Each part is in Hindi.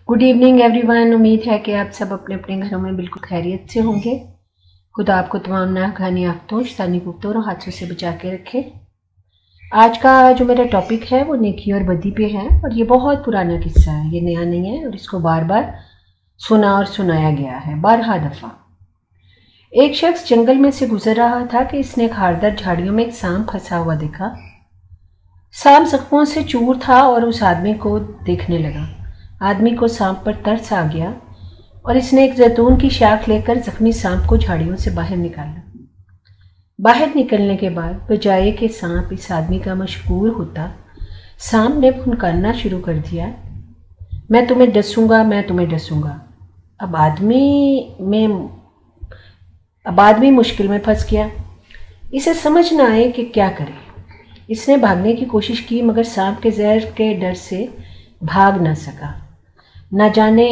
Good evening everyone. उम्मीद है कि आप सब अपने अपने घरों में बिल्कुल खैरियत से होंगे। खुदा आपको तमाम नाकानी आफतों, शैतानी कुफ्तों और हादसों से बचा के रखे। आज का जो मेरा टॉपिक है वो नेकी और बदी पे है, और ये बहुत पुराना किस्सा है, ये नया नहीं है और इसको बार बार सुना और सुनाया गया है, बारहा दफ़ा। एक शख्स जंगल में से गुजर रहा था कि इसने खारदार झाड़ियों में एक सांप फंसा हुआ देखा। सांप जख्मों से चूर था और उस आदमी को देखने लगा। आदमी को सांप पर तरस आ गया और इसने एक जैतून की शाख लेकर जख्मी सांप को झाड़ियों से बाहर निकाला। बाहर निकलने के बाद बजाय कि सांप इस आदमी का मशहूर होता, सांप ने फुनकारना शुरू कर दिया, मैं तुम्हें डसूंगा, मैं तुम्हें डसूंगा। अब आदमी मुश्किल में फंस गया। इसे समझ न आए कि क्या करे। इसने भागने की कोशिश की मगर सांप के जहर के डर से भाग न सका। न जाने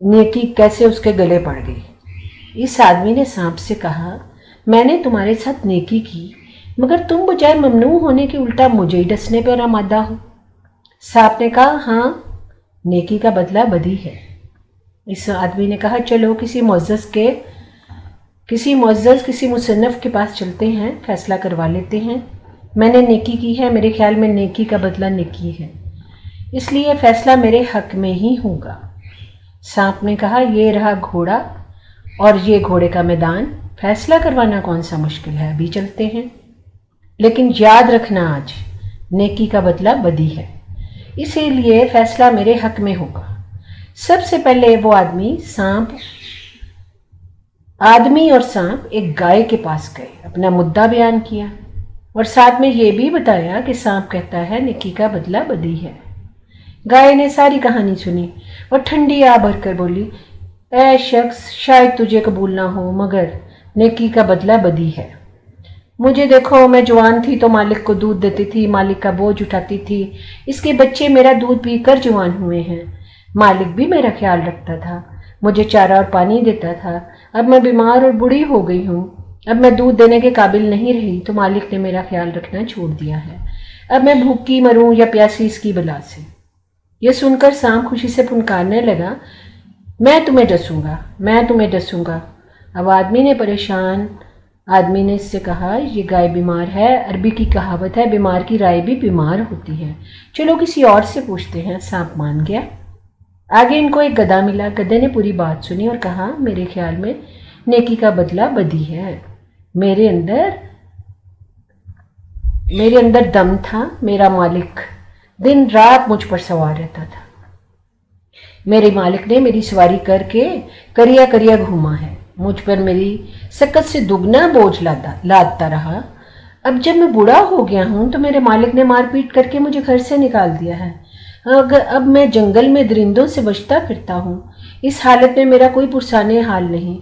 नेकी कैसे उसके गले पड़ गई। इस आदमी ने सांप से कहा, मैंने तुम्हारे साथ नेकी की मगर तुम बजाय ममनू होने के उल्टा मुझे ही डसने पर आमादा हो। सांप ने कहा, हाँ, नेकी का बदला बदी है। इस आदमी ने कहा, चलो किसी मुसन्नफ के पास चलते हैं, फैसला करवा लेते हैं। मैंने नेकी की है, मेरे ख्याल में नेकी का बदला नेकी है, इसलिए फैसला मेरे हक में ही होगा। सांप ने कहा, ये रहा घोड़ा और ये घोड़े का मैदान, फैसला करवाना कौन सा मुश्किल है, अभी चलते हैं। लेकिन याद रखना, आज नेकी का बदला बदी है, इसीलिए फैसला मेरे हक में होगा। सबसे पहले वो आदमी और सांप एक गाय के पास गए, अपना मुद्दा बयान किया और साथ में ये भी बताया कि सांप कहता है नेकी का बदला बदी है। गाय ने सारी कहानी सुनी और ठंडी आ भरकर बोली, ऐ शख्स, शायद तुझे कबूल ना हो मगर नेकी का बदला बदी है। मुझे देखो, मैं जवान थी तो मालिक को दूध देती थी, मालिक का बोझ उठाती थी, इसके बच्चे मेरा दूध पीकर जवान हुए हैं। मालिक भी मेरा ख्याल रखता था, मुझे चारा और पानी देता था। अब मैं बीमार और बूढ़ी हो गई हूँ, अब मैं दूध देने के काबिल नहीं रही तो मालिक ने मेरा ख्याल रखना छोड़ दिया है। अब मैं भूखी मरूं या प्यासी इसकी बला से। यह सुनकर सांप खुशी से फुनकारने लगा, मैं तुम्हें डसूंगा, मैं तुम्हें डसूंगा। अब आदमी ने इससे कहा, ये गाय बीमार है, अरबी की कहावत है, बीमार की राय भी बीमार होती है, चलो किसी और से पूछते हैं। सांप मान गया। आगे इनको एक गधा मिला। गधे ने पूरी बात सुनी और कहा, मेरे ख्याल में नेकी का बदला बदी है। मेरे अंदर दम था, मेरा मालिक दिन रात मुझ पर सवार रहता था। मेरे मालिक ने मेरी सवारी करके करिया करिया घूमा है, मुझ पर मेरी सकत से दुगना बोझ लादता रहा। अब जब मैं बूढ़ा हो गया हूं तो मेरे मालिक ने मारपीट करके मुझे घर से निकाल दिया है। अब मैं जंगल में दरिंदों से बचता फिरता हूँ। इस हालत में मेरा कोई पुरसाने हाल नहीं।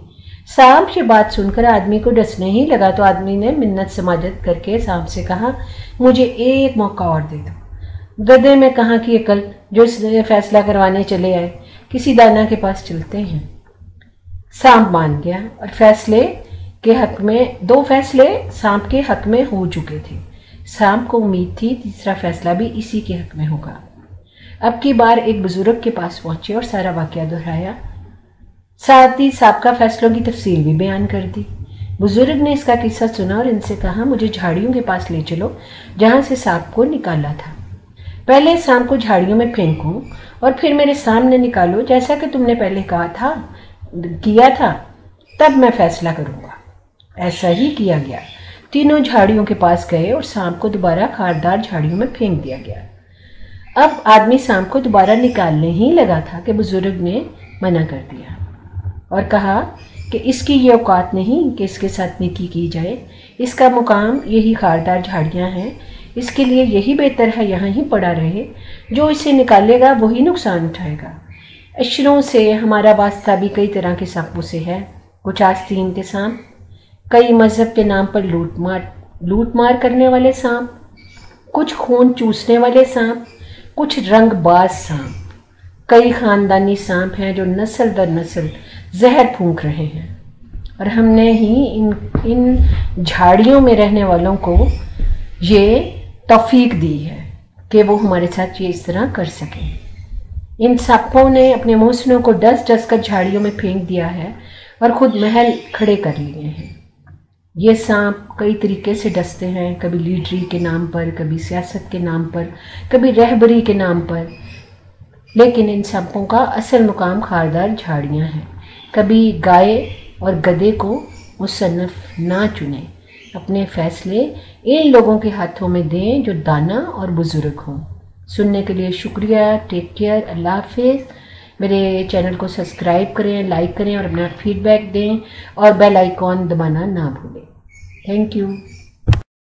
सांप ये बात सुनकर आदमी को डसने ही लगा तो आदमी ने मिन्नत समाजत करके सांप से कहा, मुझे एक मौका और दे दो। गधे में कहाँ की अकल जो इसने फैसला करवाने चले आए, किसी दाना के पास चलते हैं। सांप मान गया और दो फैसले सांप के हक में हो चुके थे। सांप को उम्मीद थी तीसरा फैसला भी इसी के हक में होगा। अब की बार एक बुजुर्ग के पास पहुंचे और सारा वाकया दोहराया, साथ ही सांप का फैसलों की तफसील भी बयान कर दी। बुजुर्ग ने इसका किस्सा सुना और इनसे कहा, मुझे झाड़ियों के पास ले चलो जहां से सांप को निकाला था। पहले सांप को झाड़ियों में फेंको और फिर मेरे सामने निकालो, जैसा कि तुमने पहले किया था, तब मैं फैसला करूंगा। ऐसा ही किया गया। तीनों झाड़ियों के पास गए और सांप को दोबारा खारदार झाड़ियों में फेंक दिया गया। अब आदमी सांप को दोबारा निकालने ही लगा था कि बुजुर्ग ने मना कर दिया और कहा कि इसकी ये औकात नहीं कि इसके साथ नेकी की जाए। इसका मुकाम यही खारदार झाड़ियाँ हैं, इसके लिए यही बेहतर है यहाँ ही पड़ा रहे। जो इसे निकालेगा वही नुकसान उठाएगा। अशरों से हमारा वास्ता भी कई तरह के सांपों से है। कुछ आस्तीन के सांप, कई मजहब के नाम पर लूट मार करने वाले सांप, कुछ खून चूसने वाले सांप, कुछ रंगबाज सांप, कई खानदानी सांप हैं जो नस्ल दर नस्ल जहर फूंक रहे हैं। और हमने ही इन झाड़ियों में रहने वालों को ये तौफीक दी है कि वो हमारे साथ ये इस तरह कर सकें। इन सांपों ने अपने घोंसलों को डस डस कर झाड़ियों में फेंक दिया है और खुद महल खड़े कर लिए हैं। ये सांप कई तरीके से डसते हैं, कभी लीडरी के नाम पर, कभी सियासत के नाम पर, कभी रहबरी के नाम पर। लेकिन इन सांपों का असल मुकाम खारदार झाड़ियाँ हैं। कभी गाय और गधे को मुसन्नफ ना चुने, अपने फैसले इन लोगों के हाथों में दें जो दाना और बुजुर्ग हों। सुनने के लिए शुक्रिया। Take care. अल्लाह हाफिज़। मेरे चैनल को सब्सक्राइब करें, लाइक करें और अपना फीडबैक दें और बेल आइकॉन दबाना ना भूलें। Thank you.